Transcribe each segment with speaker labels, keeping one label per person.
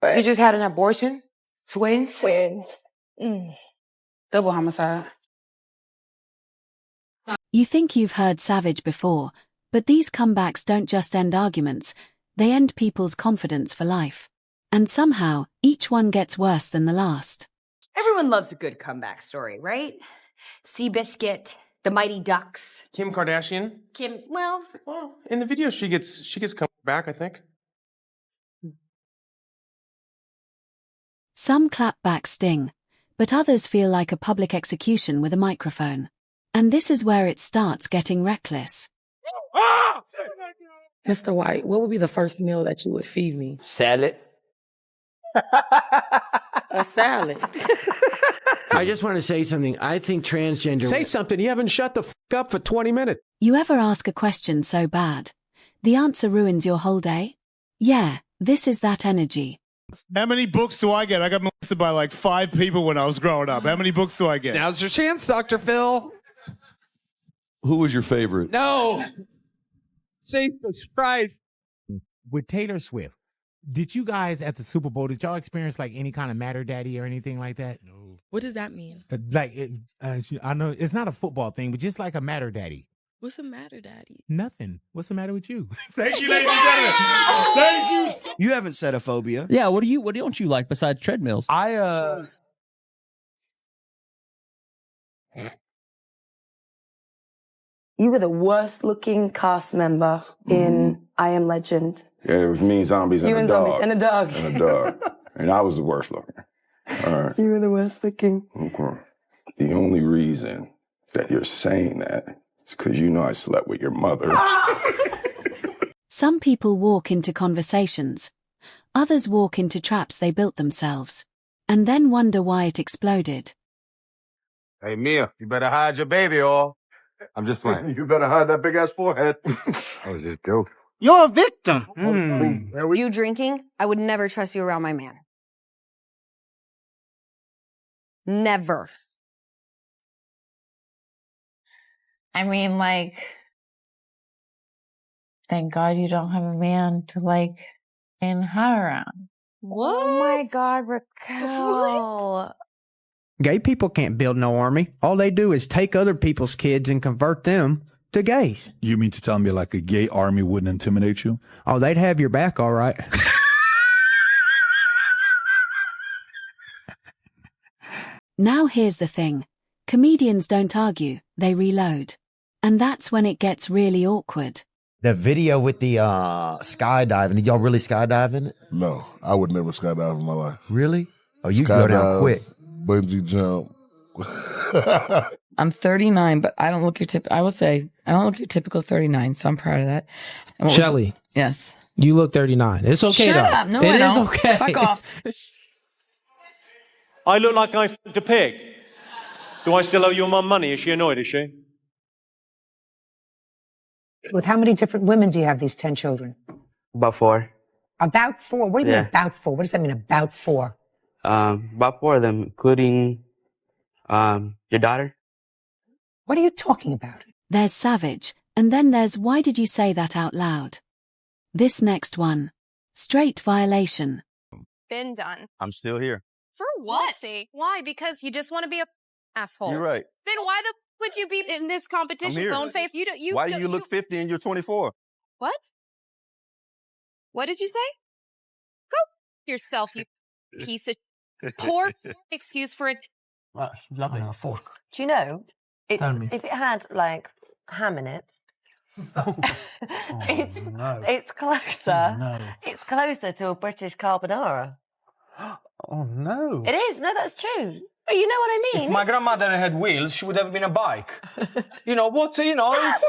Speaker 1: But
Speaker 2: You just had an abortion? Twins?
Speaker 1: twins.
Speaker 3: Double homicide.
Speaker 4: You think you've heard savage before, but these comebacks don't just end arguments, they end people's confidence for life. And somehow, each one gets worse than the last.
Speaker 5: Everyone loves a good comeback story, right? Seabiscuit, the Mighty Ducks.
Speaker 6: Kim Kardashian?
Speaker 5: Well,
Speaker 6: In the video, she gets come back, I think.
Speaker 4: Some clapbacks sting, but others feel like a public execution with a microphone. And this is where it starts getting reckless.
Speaker 2: Mr. White, what would be the first meal that you would feed me?
Speaker 7: Salad.
Speaker 2: A salad.
Speaker 8: I just want to say something. I think transgender...
Speaker 9: Say something. You haven't shut the up for 20 minutes.
Speaker 4: You ever ask a question so bad, the answer ruins your whole day? Yeah, this is that energy.
Speaker 10: How many books do I get? I got molested by like 5 people when I was growing up. How many books do I get?
Speaker 9: Now's your chance, Dr. Phil.
Speaker 11: Who was your favorite?
Speaker 9: No. Say surprise.
Speaker 12: With Taylor Swift, did you guys at the Super Bowl, did y'all experience like any kind of Matter Daddy or anything like that?
Speaker 13: No. What does that mean?
Speaker 12: I know it's not a football thing, but just like a Matter Daddy.
Speaker 13: What's the matter, Daddy?
Speaker 12: Nothing. What's the matter with you?
Speaker 10: Thank you, ladies and gentlemen. Thank you.
Speaker 14: You haven't said a phobia.
Speaker 7: Yeah, what don't you like besides treadmills?
Speaker 1: You were the worst looking cast member in I Am Legend.
Speaker 15: Yeah, it was me, zombies, and
Speaker 1: You
Speaker 15: a
Speaker 1: and
Speaker 15: dog.
Speaker 1: zombies and a dog.
Speaker 15: And a dog. And I was the worst looking. All right.
Speaker 1: You were the worst looking.
Speaker 15: Okay. The only reason that you're saying that is because you know I slept with your mother.
Speaker 4: Some people walk into conversations. Others walk into traps they built themselves. And then wonder why it exploded.
Speaker 16: Hey, Mia, you better hide your baby or... I'm just playing.
Speaker 15: You better hide that big ass forehead.
Speaker 16: I was just joking.
Speaker 14: You're a victim.
Speaker 5: You drinking? I would never trust you around my man. Never.
Speaker 17: I mean, like, thank God you don't have a man to, like, and hang around.
Speaker 5: What? Oh my God, Raquel.
Speaker 8: Gay people can't build no army. All they do is take other people's kids and convert them to gays.
Speaker 11: You mean to tell me like a gay army wouldn't intimidate you?
Speaker 8: Oh, they'd have your back, all right.
Speaker 4: Now here's the thing. Comedians don't argue, they reload. And that's when it gets really awkward.
Speaker 14: The video with the skydiving, did y'all really skydive in it?
Speaker 16: No, I would never skydive in my life.
Speaker 14: Really? Oh, you go down quick.
Speaker 16: Bungee jump.
Speaker 17: I'm 39, but I don't look your I will say, I don't look your typical 39, so I'm proud of that.
Speaker 8: Shelly.
Speaker 17: Yes.
Speaker 8: You look 39. It's okay,
Speaker 17: Shut
Speaker 8: though.
Speaker 17: up. No,
Speaker 8: it
Speaker 17: I don't.
Speaker 8: is okay.
Speaker 17: Fuck off.
Speaker 18: I look like I f***ed a pig. Do I still owe your mum money? Is she annoyed, is she?
Speaker 2: With how many different women do you have these 10 children?
Speaker 7: About 4.
Speaker 2: About 4? What do you mean
Speaker 7: Yeah.
Speaker 2: about 4? What does that mean, about 4?
Speaker 7: About 4 of them, including your daughter.
Speaker 2: What are you talking about?
Speaker 4: There's savage, and then there's why did you say that out loud? This next one. Straight violation.
Speaker 19: Been done.
Speaker 16: I'm still here.
Speaker 19: For what? Why? Because you just want to be a asshole.
Speaker 16: You're right.
Speaker 19: Then why the would you be in this competition,
Speaker 16: here.
Speaker 19: Bone Face?
Speaker 16: Why do you look 50 and you're 24?
Speaker 19: What? What did you say? Go yourself, you piece of poor excuse for it.
Speaker 8: Lovely fork.
Speaker 1: Do you know, it's,
Speaker 8: Tell me.
Speaker 1: if it had, like, ham in it, it's closer.
Speaker 16: No.
Speaker 1: It's closer to a British carbonara.
Speaker 16: Oh, no.
Speaker 1: It is. No, that's true. But you know what I mean?
Speaker 7: If my grandmother had wheels, she would have been a bike. You know, what, you know, it's,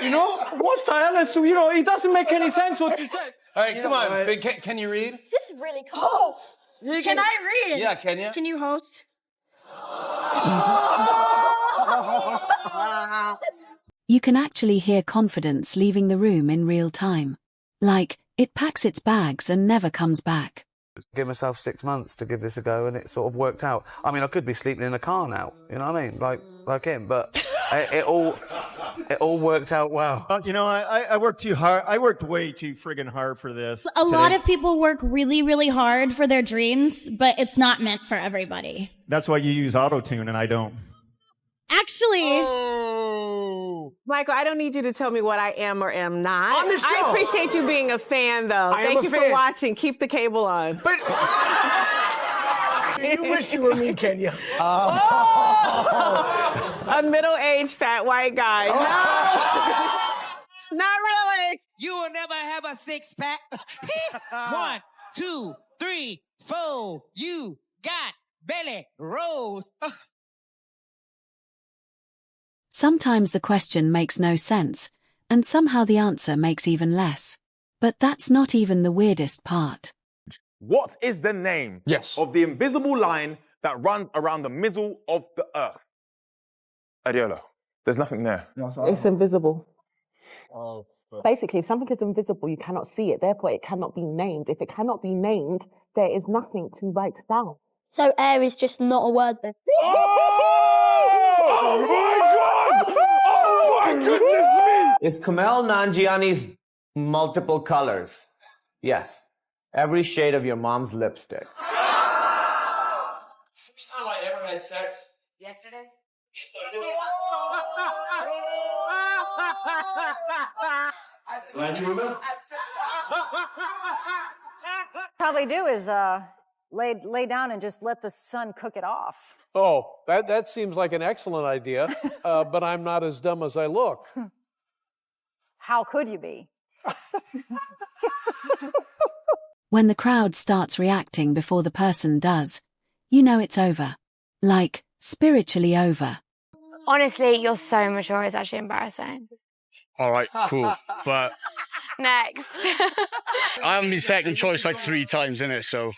Speaker 7: you know, what the hell is, you know, it doesn't make any sense what you say.
Speaker 9: All right, come on. Can you read?
Speaker 19: This is really cool. Can I read?
Speaker 9: Yeah, can you?
Speaker 19: Can you host?
Speaker 4: You can actually hear confidence leaving the room in real time. Like, it packs its bags and never comes back.
Speaker 7: Give myself 6 months to give this a go, and it sort of worked out. I mean, I could be sleeping in a car now, you know what I mean? Like him, but It all worked out well.
Speaker 20: You know, I worked too hard. I worked way too friggin' hard for this.
Speaker 21: A lot of people work really, really hard for their dreams, but it's not meant for everybody.
Speaker 20: That's why you use auto-tune and I don't.
Speaker 21: Actually...
Speaker 22: Michael, I don't need you to tell me what I am or am not.
Speaker 7: On the show.
Speaker 22: I appreciate you being a fan, though. Thank you for watching. Keep the cable on.
Speaker 7: But you wish you were me, Kenya.
Speaker 22: A middle-aged fat white guy. No. Not really.
Speaker 23: You will never have a six-pack. 1, 2, 3, 4. You got belly rolls.
Speaker 4: Sometimes the question makes no sense, and somehow the answer makes even less. But that's not even the weirdest part.
Speaker 24: What is the name of the invisible line that runs around the middle of the earth? Adiola, there's nothing there.
Speaker 25: It's invisible. Basically, if something is invisible, you cannot see it. Therefore, it cannot be named. If it cannot be named, there is nothing to write down.
Speaker 26: So air is just not a word then?
Speaker 24: Oh my God! Oh my goodness me!
Speaker 7: Is Kumail Nanjiani's multiple colors? Yes. Every shade of your mom's lipstick.
Speaker 6: First time I ever had sex.
Speaker 19: Yesterday?
Speaker 6: Glad you remember.
Speaker 27: Probably do is lay down and just let the sun cook it off.
Speaker 9: Oh, that seems like an excellent idea, but I'm not as dumb as I look.
Speaker 27: How could you be?
Speaker 4: When the crowd starts reacting before the person does, you know it's over. Like, spiritually over.
Speaker 26: Honestly, you're so mature, it's actually embarrassing.
Speaker 28: All right, cool. But
Speaker 26: Next.
Speaker 28: I'm the second choice like 3 times in it, so.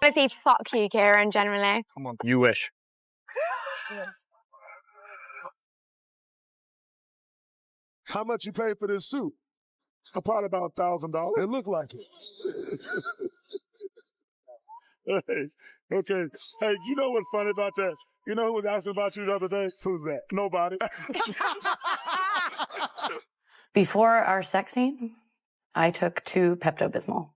Speaker 26: Honestly, fuck you, Kieran, generally.
Speaker 28: Come on. You wish.
Speaker 29: How much you pay for this suit? Probably about $1,000. It looked like it. Okay. Hey, you know what's funny about that? You know who was asking about you the other day? Who's that? Nobody.
Speaker 1: Before our sex scene, I took 2 Pepto-Bismol.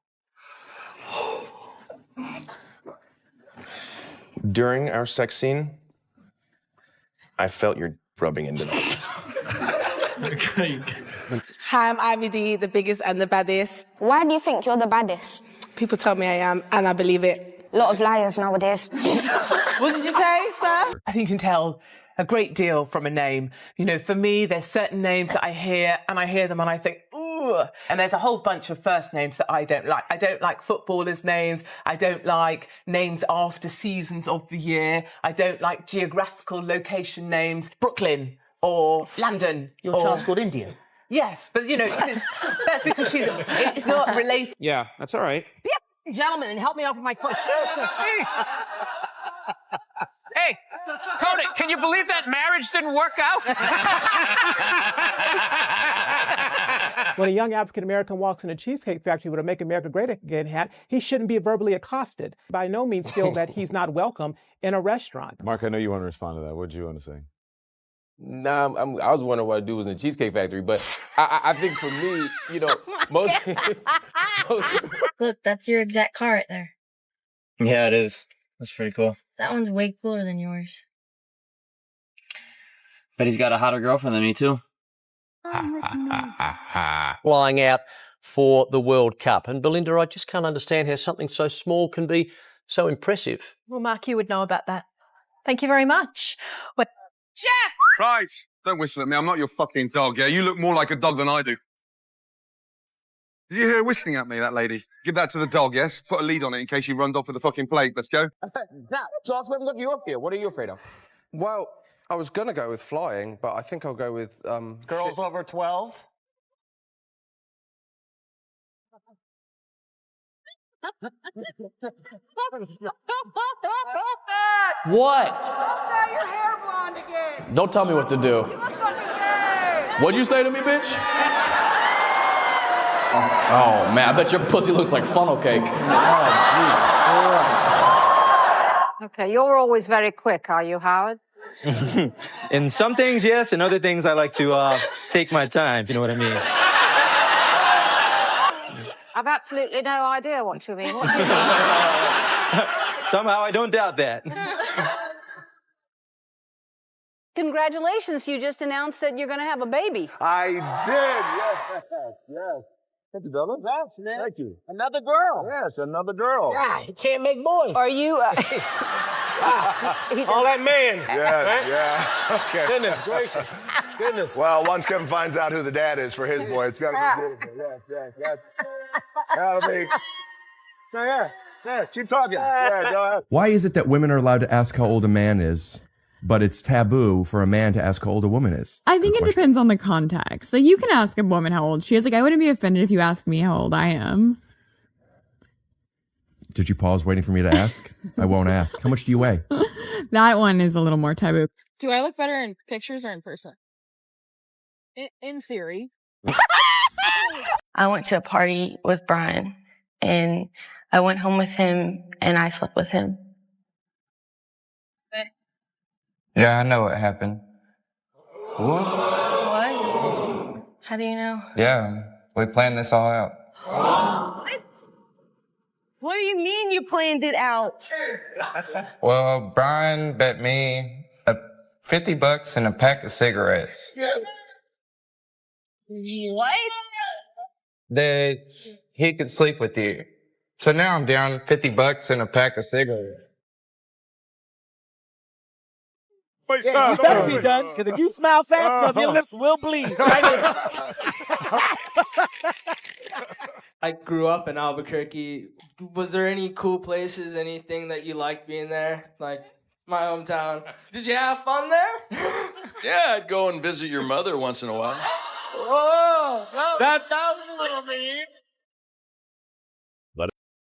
Speaker 6: During our sex scene, I felt your rubbing into me.
Speaker 22: Hi, I'm Ivy D, the biggest and the baddest.
Speaker 26: Why do you think you're the baddest?
Speaker 22: People tell me I am, and I believe it.
Speaker 26: A lot of liars nowadays.
Speaker 22: What did you say, sir?
Speaker 30: I think you can tell a great deal from a name. You know, for me, there's certain names that I hear them and I think, ooh. And there's a whole bunch of first names that I don't like. I don't like footballers' names. I don't like names after seasons of the year. I don't like geographical location names. Brooklyn or London.
Speaker 31: Your child's called India.
Speaker 30: Yes, but you know, that's because it's not related.
Speaker 6: Yeah, that's all right.
Speaker 23: Gentlemen, and help me out with my question.
Speaker 32: Hey, Cody, can you believe that marriage didn't work out?
Speaker 33: When a young African-American walks in a cheesecake factory with a Make America Great Again hat, he shouldn't be verbally accosted. By no means feel that he's not welcome in a restaurant.
Speaker 34: Mark, I know you want to respond to that. What did you want to say?
Speaker 35: Nah, I was wondering what a dude was in the Cheesecake Factory, but I think for me, you know, most...
Speaker 26: Look, that's your exact car right there.
Speaker 32: Yeah, it is. That's pretty cool.
Speaker 26: That one's way cooler than yours.
Speaker 32: Bet he's got a hotter girlfriend than me, too.
Speaker 36: Flying out for the World Cup. And Belinda, I just can't understand how something so small can be so impressive.
Speaker 37: Well, Mark, you would know about that. Thank you very much. What?
Speaker 38: Jeff! Right. Don't whistle at me. I'm not your fucking dog, yeah? You look more like a dog than I do. Did you hear her whistling at me, that lady? Give that to the dog, yes? Put a lead on it in case she runs off with the fucking plate. Let's go.
Speaker 7: So that's what love you up here. What are you afraid of?
Speaker 39: Well, I was going to go with flying, but I think I'll go with...
Speaker 36: Girls over 12?
Speaker 40: What?
Speaker 23: Don't dye your hair blonde again.
Speaker 40: Don't tell me what to do.
Speaker 23: You look fucking gay.
Speaker 40: What'd you say to me, bitch? Oh, man, I bet your pussy looks like funnel cake. Oh, Jesus Christ.
Speaker 23: Okay, you're always very quick, are you, Howard?
Speaker 2: In some things, yes. In other things, I like to take my time, if you know what I mean.
Speaker 22: I've absolutely no idea what you mean. What do you mean?
Speaker 2: Somehow, I don't doubt that.
Speaker 3: Congratulations, you just announced that you're going to have a baby.
Speaker 29: I did, yes. Thank you, brother.
Speaker 23: That's it.
Speaker 29: Thank you.
Speaker 23: Another girl.
Speaker 29: Yes, another girl.
Speaker 23: Yeah, he can't make boys.
Speaker 3: Are you...
Speaker 23: All that man.
Speaker 29: Yeah. Okay.
Speaker 23: Goodness gracious. Goodness.
Speaker 29: Well, once Kevin finds out who the dad is for his boy, it's gotta be beautiful. Yes. Gotta be. Yeah, keep talking. Yeah, go ahead.
Speaker 5: Why is it that women are allowed to ask how old a man is, but it's taboo for a man to ask how old a woman is?
Speaker 8: I think it depends on the context. Like, you can ask a woman how old she is. Like, I wouldn't be offended if you asked me how old I am.
Speaker 5: Did you pause waiting for me to ask? I won't ask. How much do you weigh?
Speaker 8: That one is a little more taboo.
Speaker 9: Do I look better in pictures or in person? In theory.
Speaker 26: I went to a party with Brian, and I went home with him, and I slept with him.
Speaker 10: Yeah, I know what happened.
Speaker 26: What? How do you know?
Speaker 10: Yeah, we planned this all out.
Speaker 26: What? What do you mean you planned it out?
Speaker 10: Well, Brian bet me $50 and a pack of cigarettes.
Speaker 26: What?
Speaker 10: That he could sleep with you. So now I'm down $50 and a pack of cigarettes.
Speaker 23: You better be done, because if you smile fast enough, your lips will bleed.
Speaker 11: I grew up in Albuquerque. Was there any cool places, anything that you liked being there? Like my hometown. Did you have fun there?
Speaker 12: Yeah, I'd go and visit your mother once in a while.
Speaker 23: Whoa, that was a little mean.